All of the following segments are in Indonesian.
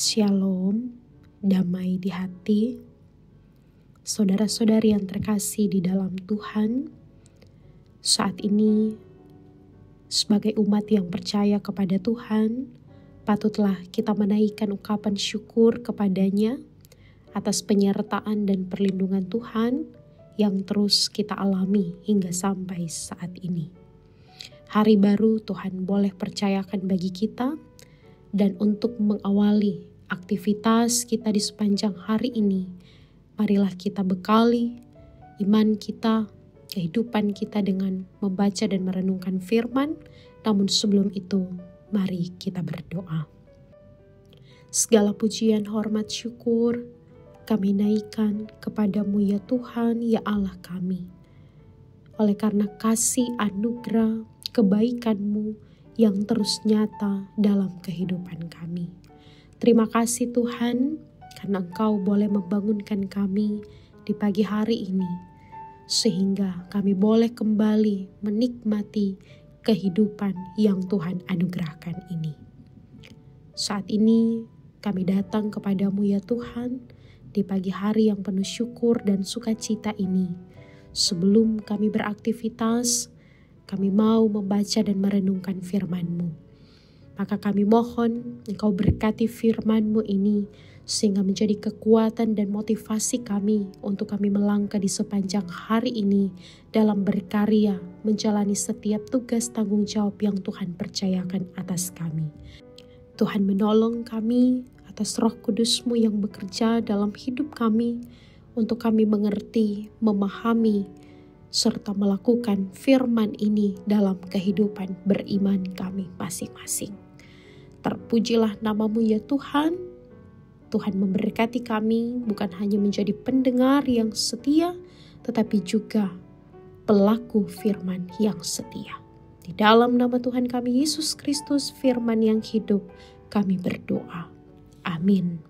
Shalom, damai di hati, saudara-saudari yang terkasih di dalam Tuhan. Saat ini, sebagai umat yang percaya kepada Tuhan, patutlah kita menaikkan ungkapan syukur kepadanya atas penyertaan dan perlindungan Tuhan yang terus kita alami hingga sampai saat ini. Hari baru Tuhan boleh percayakan bagi kita, dan untuk mengawali aktivitas kita di sepanjang hari ini, marilah kita bekali iman kita, kehidupan kita dengan membaca dan merenungkan firman. Namun sebelum itu, mari kita berdoa. Segala pujian, hormat, syukur kami naikkan kepadamu ya Tuhan, ya Allah kami. Oleh karena kasih, anugerah, kebaikan-Mu yang terus nyata dalam kehidupan kami. Terima kasih Tuhan, karena Engkau boleh membangunkan kami di pagi hari ini, sehingga kami boleh kembali menikmati kehidupan yang Tuhan anugerahkan ini. Saat ini kami datang kepadamu ya Tuhan, di pagi hari yang penuh syukur dan sukacita ini. Sebelum kami beraktivitas, kami mau membaca dan merenungkan firman-Mu. Maka kami mohon Engkau berkati firman-Mu ini, sehingga menjadi kekuatan dan motivasi kami untuk kami melangkah di sepanjang hari ini dalam berkarya, menjalani setiap tugas tanggung jawab yang Tuhan percayakan atas kami. Tuhan menolong kami atas Roh Kudus-Mu yang bekerja dalam hidup kami, untuk kami mengerti, memahami, serta melakukan firman ini dalam kehidupan beriman kami masing-masing. Terpujilah nama-Mu ya Tuhan. Tuhan memberkati kami bukan hanya menjadi pendengar yang setia, tetapi juga pelaku firman yang setia. Di dalam nama Tuhan kami Yesus Kristus, firman yang hidup, kami berdoa. Amin.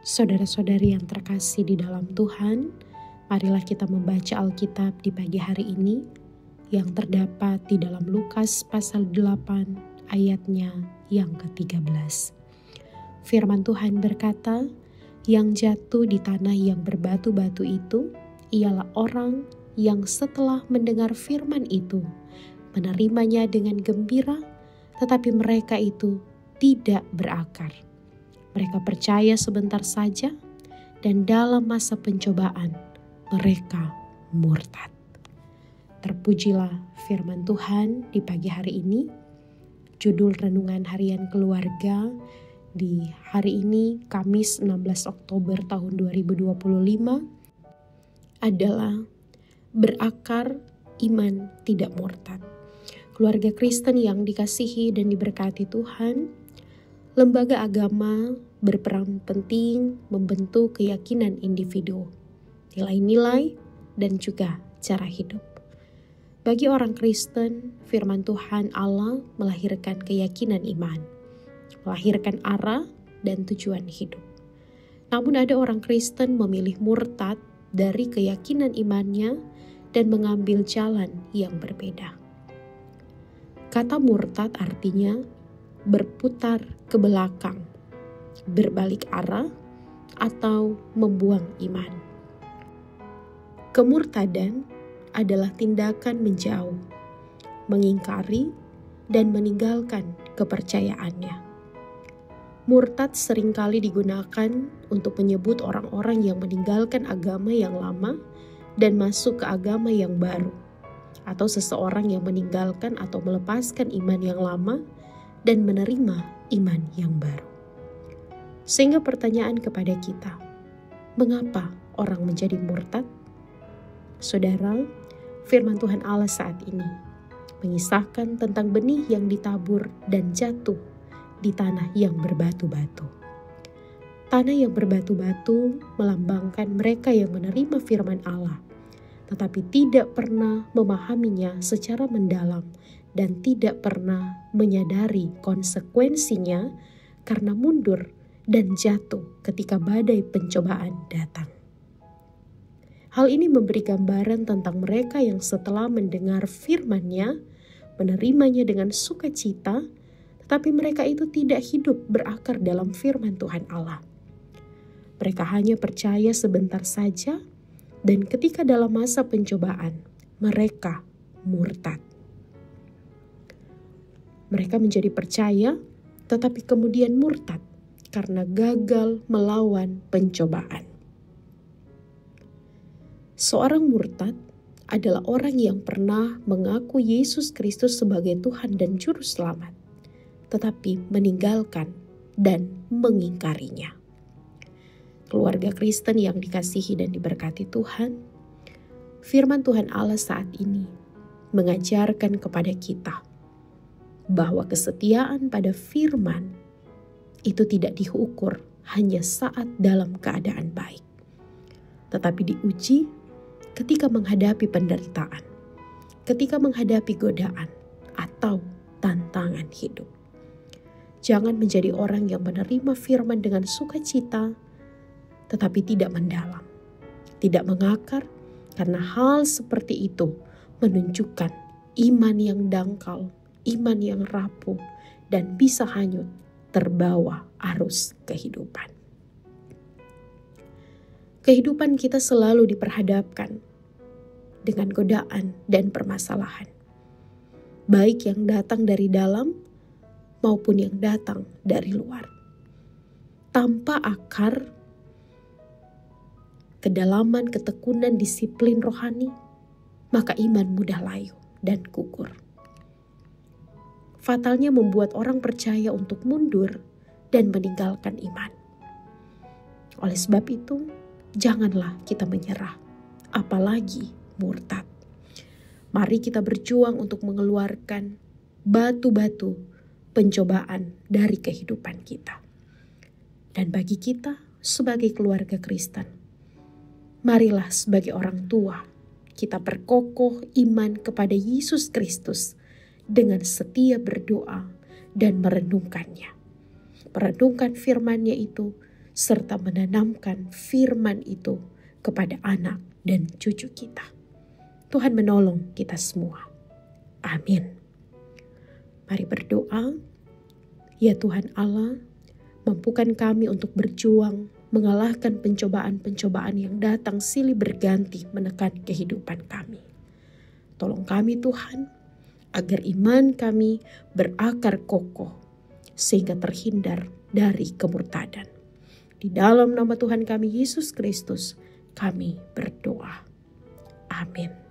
Saudara-saudari yang terkasih di dalam Tuhan, marilah kita membaca Alkitab di pagi hari ini yang terdapat di dalam Lukas pasal 8 ayatnya yang ke-13. Firman Tuhan berkata, yang jatuh di tanah yang berbatu-batu itu ialah orang yang setelah mendengar firman itu menerimanya dengan gembira, tetapi mereka itu tidak berakar. Mereka percaya sebentar saja, dan dalam masa pencobaan mereka murtad. Terpujilah firman Tuhan di pagi hari ini. Judul renungan harian keluarga di hari ini, Kamis 16 Oktober tahun 2025, adalah berakar iman tidak murtad. Keluarga Kristen yang dikasihi dan diberkati Tuhan, lembaga agama berperan penting membentuk keyakinan individu, nilai-nilai, dan juga cara hidup. Bagi orang Kristen, firman Tuhan Allah melahirkan keyakinan iman, melahirkan arah dan tujuan hidup. Namun ada orang Kristen memilih murtad dari keyakinan imannya dan mengambil jalan yang berbeda. Kata murtad artinya berputar ke belakang, berbalik arah, atau membuang iman. Kemurtadan adalah tindakan menjauh, mengingkari, dan meninggalkan kepercayaannya. Murtad seringkali digunakan untuk menyebut orang-orang yang meninggalkan agama yang lama dan masuk ke agama yang baru, atau seseorang yang meninggalkan atau melepaskan iman yang lama dan menerima iman yang baru. Sehingga pertanyaan kepada kita, mengapa orang menjadi murtad? Saudara, firman Tuhan Allah saat ini mengisahkan tentang benih yang ditabur dan jatuh di tanah yang berbatu-batu. Tanah yang berbatu-batu melambangkan mereka yang menerima firman Allah, tetapi tidak pernah memahaminya secara mendalam dan tidak pernah menyadari konsekuensinya karena mundur dan jatuh ketika badai pencobaan datang. Hal ini memberi gambaran tentang mereka yang setelah mendengar firman-Nya, menerimanya dengan sukacita, Tapi mereka itu tidak hidup berakar dalam firman Tuhan Allah. Mereka hanya percaya sebentar saja, dan ketika dalam masa pencobaan, mereka murtad. Mereka menjadi percaya, tetapi kemudian murtad karena gagal melawan pencobaan. Seorang murtad adalah orang yang pernah mengaku Yesus Kristus sebagai Tuhan dan Juru Selamat, tetapi meninggalkan dan mengingkarinya. Keluarga Kristen yang dikasihi dan diberkati Tuhan, firman Tuhan Allah saat ini mengajarkan kepada kita bahwa kesetiaan pada firman itu tidak diukur hanya saat dalam keadaan baik, tetapi diuji ketika menghadapi penderitaan, ketika menghadapi godaan atau tantangan hidup. Jangan menjadi orang yang menerima firman dengan sukacita, tetapi tidak mendalam, tidak mengakar, karena hal seperti itu menunjukkan iman yang dangkal, iman yang rapuh, dan bisa hanyut terbawa arus kehidupan. Kehidupan kita selalu diperhadapkan dengan godaan dan permasalahan, baik yang datang dari dalam maupun yang datang dari luar. Tanpa akar, kedalaman, ketekunan, disiplin rohani, maka iman mudah layu dan gugur. Fatalnya membuat orang percaya untuk mundur dan meninggalkan iman. Oleh sebab itu, janganlah kita menyerah, apalagi murtad. Mari kita berjuang untuk mengeluarkan batu-batu pencobaan dari kehidupan kita. Dan bagi kita sebagai keluarga Kristen, marilah sebagai orang tua kita perkokoh iman kepada Yesus Kristus dengan setia berdoa dan merenungkannya. Merenungkan firman-Nya itu serta menanamkan firman itu kepada anak dan cucu kita. Tuhan menolong kita semua. Amin. Mari berdoa. Ya Tuhan Allah, mampukan kami untuk berjuang mengalahkan pencobaan-pencobaan yang datang silih berganti menekan kehidupan kami. Tolong kami Tuhan, agar iman kami berakar kokoh, sehingga terhindar dari kemurtadan. Di dalam nama Tuhan kami Yesus Kristus, kami berdoa. Amin.